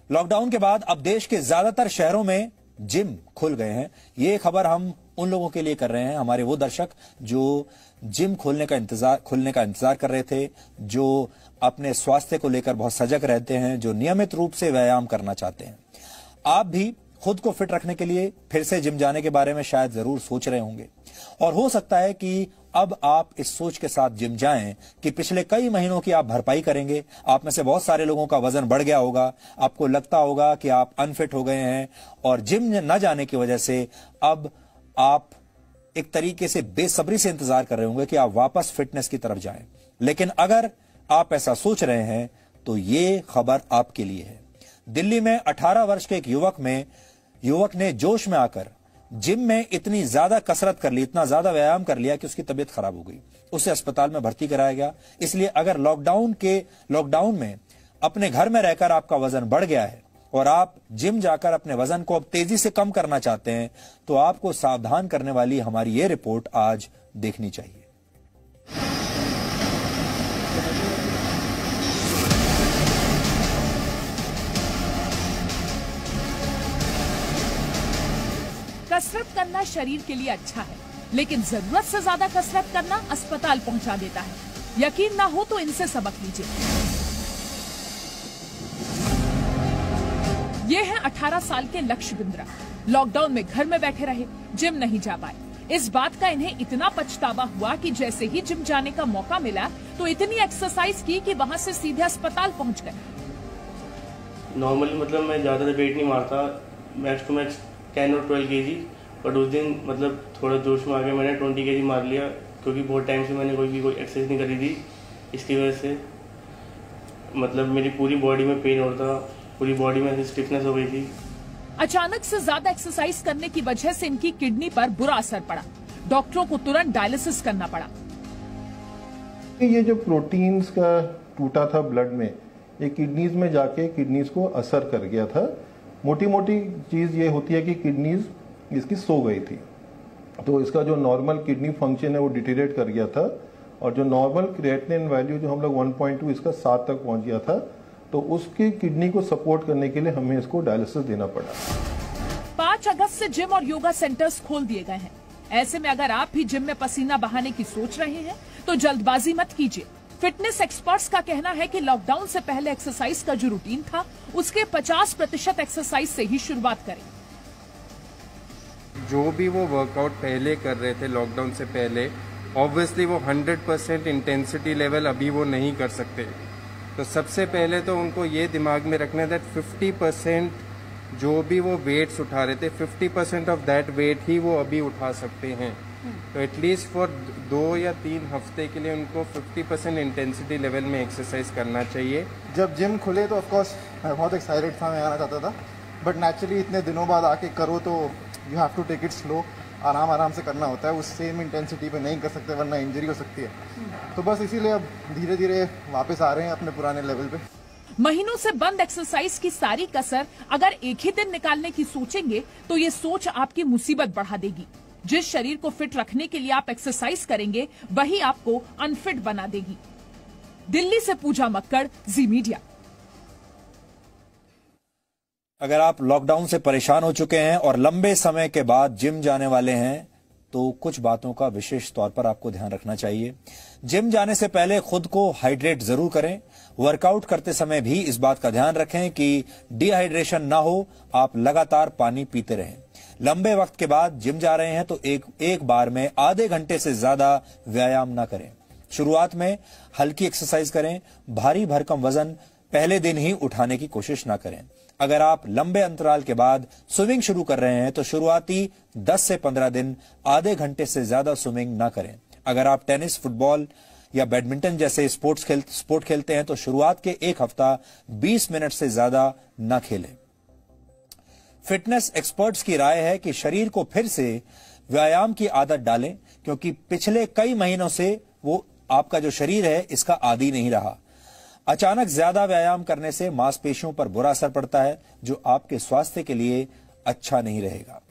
Lockdown के बाद अब देश के ज्यादातर शहरों में जिम खुल गए हैं। ये खबर हम उन लोगों के लिए कर रहे हैं, हमारे वो दर्शक जो जिम खुलने का इंतजार कर रहे थे, जो अपने स्वास्थ्य को लेकर बहुत सजग रहते हैं, जो नियमित रूप से व्यायाम करना चाहते हैं। आप भी खुद को फिट रखने के लिए फिर से जिम जाने के बारे में शायद जरूर सोच रहे होंगे, और हो सकता है कि अब आप इस सोच के साथ जिम जाएं कि पिछले कई महीनों की आप भरपाई करेंगे। आप में से बहुत सारे लोगों का वजन बढ़ गया होगा, आपको लगता होगा कि आप अनफिट हो गए हैं, और जिम न जाने की वजह से अब आप एक तरीके से बेसब्री से इंतजार कर रहे होंगे कि आप वापस फिटनेस की तरफ जाएं। लेकिन अगर आप ऐसा सोच रहे हैं तो ये खबर आपके लिए है। दिल्ली में 18 वर्ष के एक युवक ने जोश में आकर जिम में इतनी ज्यादा कसरत कर ली, इतना ज्यादा व्यायाम कर लिया कि उसकी तबीयत खराब हो गई। उसे अस्पताल में भर्ती कराया गया। इसलिए अगर लॉकडाउन में अपने घर में रहकर आपका वजन बढ़ गया है और आप जिम जाकर अपने वजन को अब तेजी से कम करना चाहते हैं, तो आपको सावधान करने वाली हमारी ये रिपोर्ट आज देखनी चाहिए। कसरत करना शरीर के लिए अच्छा है, लेकिन जरूरत से ज्यादा कसरत करना अस्पताल पहुंचा देता है। यकीन ना हो तो इनसे सबक लीजिए। ये है 18 साल के लक्ष्य बिंद्रा। लॉकडाउन में घर में बैठे रहे, जिम नहीं जा पाए। इस बात का इन्हें इतना पछतावा हुआ कि जैसे ही जिम जाने का मौका मिला तो इतनी एक्सरसाइज की कि वहां से सीधे अस्पताल पहुंच गए। नॉर्मली मैं ज्यादा वेट नहीं मारता, मैक्स टू मैक्स 10 और 12 kg, बट उस दिन थोड़ा जोश में आ गया, मैंने 20 kg मार लिया, क्योंकि बहुत टाइम से मैंने कोई एक्सरसाइज नहीं करी थी। इसकी वजह से मेरी पूरी बॉडी में पेन हो रहा था, पूरी बॉडी में स्टिफनेस हो गई थी। अचानक से ज्यादा एक्सरसाइज करने की वजह से इनकी किडनी पर बुरा असर पड़ा। डॉक्टरों को तुरंत डायलिसिस करना पड़ा। ये जो प्रोटीन्स का टूटा था ब्लड में, ये किडनीज में जाके किडनीज को असर कर गया था। मोटी मोटी चीज ये होती है कि किडनीज इसकी सो गई थी, तो इसका जो नॉर्मल किडनी फंक्शन है वो डिटेरिएट कर गया था, और जो नॉर्मल क्रिएटिनिन वैल्यू जो हम लोग 1.2 इसका 7 तक पहुंच गया था, तो उसकी किडनी को सपोर्ट करने के लिए हमें इसको डायलिसिस देना पड़ा। 5 अगस्त से जिम और योगा सेंटर्स खोल दिए गए हैं। ऐसे में अगर आप भी जिम में पसीना बहाने की सोच रहे हैं तो जल्दबाजी मत कीजिए। फिटनेस एक्सपर्ट्स का कहना है कि लॉकडाउन से पहले एक्सरसाइज का जो रूटीन था उसके 50% एक्सरसाइज से ही शुरुआत करें। जो भी वो वर्कआउट पहले कर रहे थे लॉकडाउन से पहले, ऑब्वियसली वो 100% इंटेंसिटी लेवल अभी वो नहीं कर सकते। तो सबसे पहले तो उनको ये दिमाग में रखना है दैट 50% जो भी वो वेट्स उठा रहे थे, 50% ऑफ दैट वेट ही वो अभी उठा सकते हैं। तो एटलीस्ट फॉर 2 या 3 हफ्ते के लिए उनको 50% इंटेंसिटी लेवल में एक्सरसाइज करना चाहिए। जब जिम खुले तो ऑफकोर्स मैं बहुत एक्साइटेड था, मैं आना चाहता था, बट नेचुरली इतने दिनों बाद आके करो तो you have to take it slow, आराम से करना होता है। उस सेम इंटेंसिटी पे नहीं कर सकते वरना इंजरी हो सकती है। तो बस इसीलिए अब धीरे धीरे वापस आ रहे हैं अपने पुराने लेवल पे। महीनों से बंद एक्सरसाइज की सारी कसर अगर एक ही दिन निकालने की सोचेंगे तो ये सोच आपकी मुसीबत बढ़ा देगी। जिस शरीर को फिट रखने के लिए आप एक्सरसाइज करेंगे वही आपको अनफिट बना देगी। दिल्ली से पूजा मक्कड़, जी मीडिया। अगर आप लॉकडाउन से परेशान हो चुके हैं और लंबे समय के बाद जिम जाने वाले हैं तो कुछ बातों का विशेष तौर पर आपको ध्यान रखना चाहिए। जिम जाने से पहले खुद को हाइड्रेट जरूर करें। वर्कआउट करते समय भी इस बात का ध्यान रखें कि डिहाइड्रेशन ना हो, आप लगातार पानी पीते रहें। लंबे वक्त के बाद जिम जा रहे हैं तो एक बार में आधे घंटे से ज्यादा व्यायाम ना करें। शुरुआत में हल्की एक्सरसाइज करें। भारी भरकम वजन पहले दिन ही उठाने की कोशिश ना करें। अगर आप लंबे अंतराल के बाद स्विमिंग शुरू कर रहे हैं तो शुरुआती 10 से 15 दिन आधे घंटे से ज्यादा स्विमिंग ना करें। अगर आप टेनिस, फुटबॉल या बैडमिंटन जैसे स्पोर्ट खेलते हैं तो शुरुआत के 1 हफ्ता 20 मिनट से ज्यादा ना खेलें। फिटनेस एक्सपर्ट्स की राय है कि शरीर को फिर से व्यायाम की आदत डालें, क्योंकि पिछले कई महीनों से वो आपका जो शरीर है इसका आदी नहीं रहा। अचानक ज्यादा व्यायाम करने से मांसपेशियों पर बुरा असर पड़ता है, जो आपके स्वास्थ्य के लिए अच्छा नहीं रहेगा।